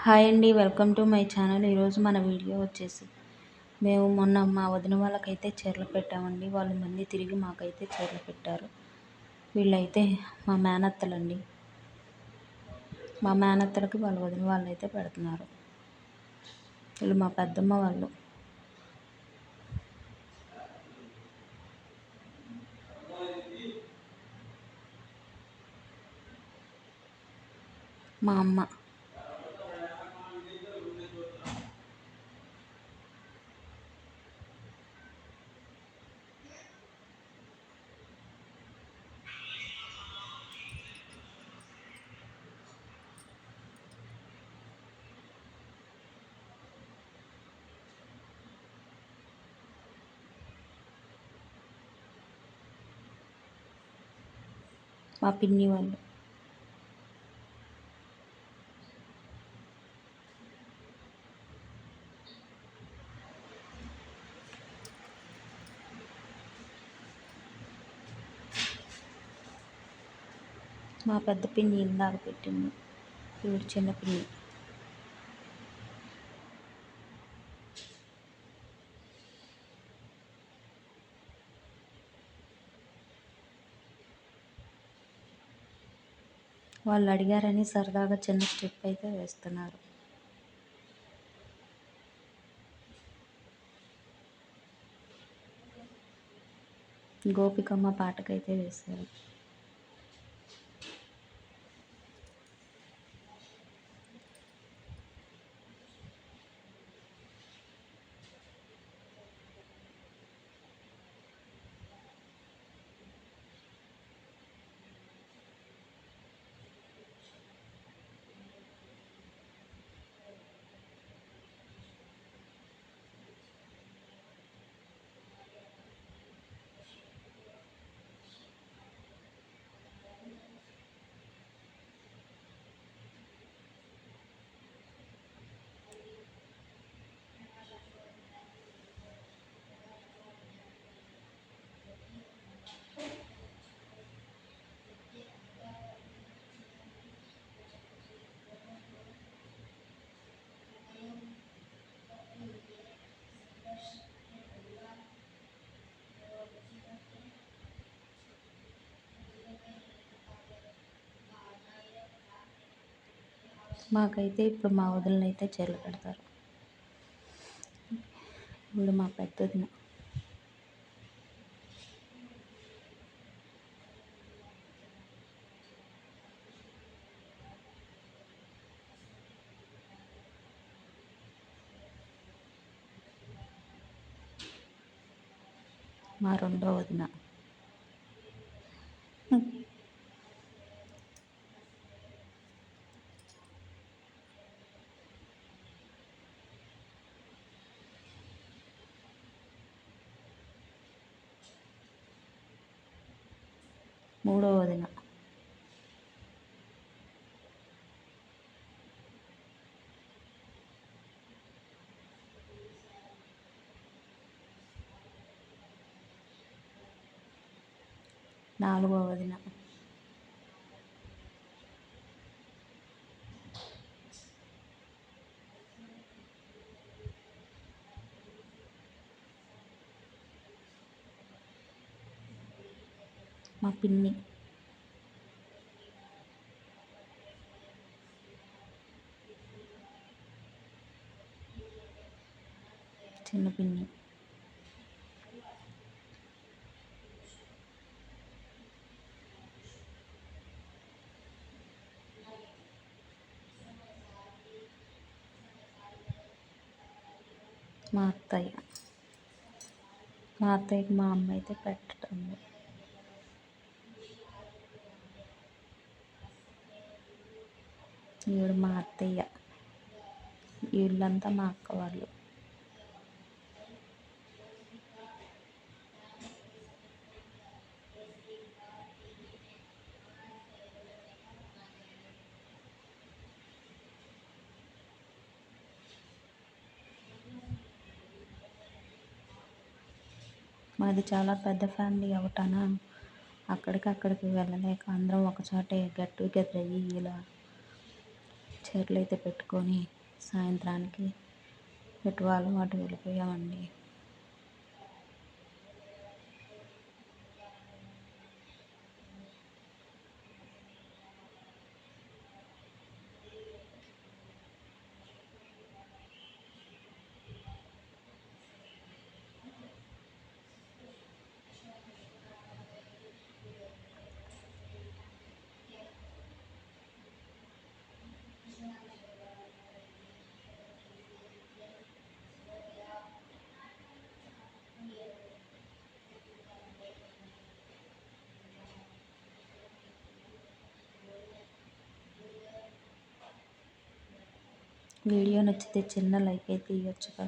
Hi అండి, welcome to my channel. ఈరోజు మన వీడియో వచ్చేసి మేము మొన్న మా వదిన వాళ్ళకైతే చీరలు పెట్టామండి. వాళ్ళు మళ్ళీ తిరిగి మాకైతే చీరలు పెట్టారు. వీళ్ళైతే మా మేనత్తలండి. మా మేనత్తలకి వాళ్ళ వదిన వాళ్ళు అయితే పెడుతున్నారు. వీళ్ళు మా పెద్దమ్మ వాళ్ళు. మా అమ్మ. మా పిన్ని వాళ్ళు. మా పెద్ద పిన్ని ఇందాక పెట్టింది. ఈవిడ చిన్న పిన్ని. వాళ్ళు అడిగారని సరదాగా చిన్న స్టెప్ అయితే వేస్తున్నారు. గోపికమ్మ పాటకైతే వేశారు. మాకైతే ఇప్పుడు మా వదిలిన అయితే చీరలు పెడతారు. ఇప్పుడు మా పెద్దదిన. మా రెండో వదిన. మూడో వదిన. నాలుగో వదిన. మా పిన్ని. చిన్న పిన్ని. మా అత్తయ్య. మా అత్తయ్యకి మా అమ్మ అయితే పెట్టడం. ఈవిడ మా అత్తయ్య. వీళ్ళంతా మా అక్క వాళ్ళు. మాది చాలా పెద్ద ఫ్యామిలీ అవటాన అక్కడికి వెళ్ళలేక అందరం ఒకచోటే గెట్ టుగెదర్ అయ్యి ఇలా చీరలు అయితే పెట్టుకొని సాయంత్రానికి ఎటు వాళ్ళు అటు వెళ్ళిపోయామండి. వీడియో నచ్చితే చిన్న లైక్ అయితే ఇవ్వచ్చుగా.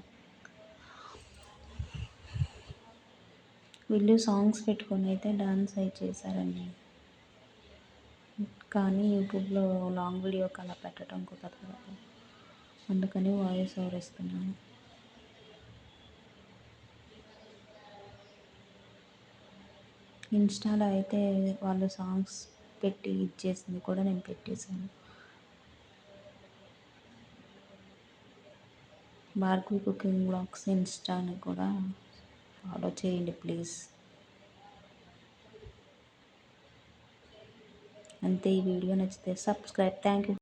వీళ్ళు సాంగ్స్ పెట్టుకొని అయితే డాన్స్ అయి చేశారండి. కానీ యూట్యూబ్లో లాంగ్ వీడియోకి అలా పెట్టడం కుదరదు కదా, అందుకని వాయిస్ ఓవర్ ఇస్తున్నాను. ఇన్స్టాలో అయితే వాళ్ళు సాంగ్స్ పెట్టి ఇచ్చేసింది కూడా నేను పెట్టేశాను. భార్గవి కుకింగ్ బ్లాగ్స్ ఇన్స్టాని కూడా ఫాలో చేయండి ప్లీజ్. అంతే, ఈ వీడియో నచ్చితే సబ్స్క్రైబ్. Thank you.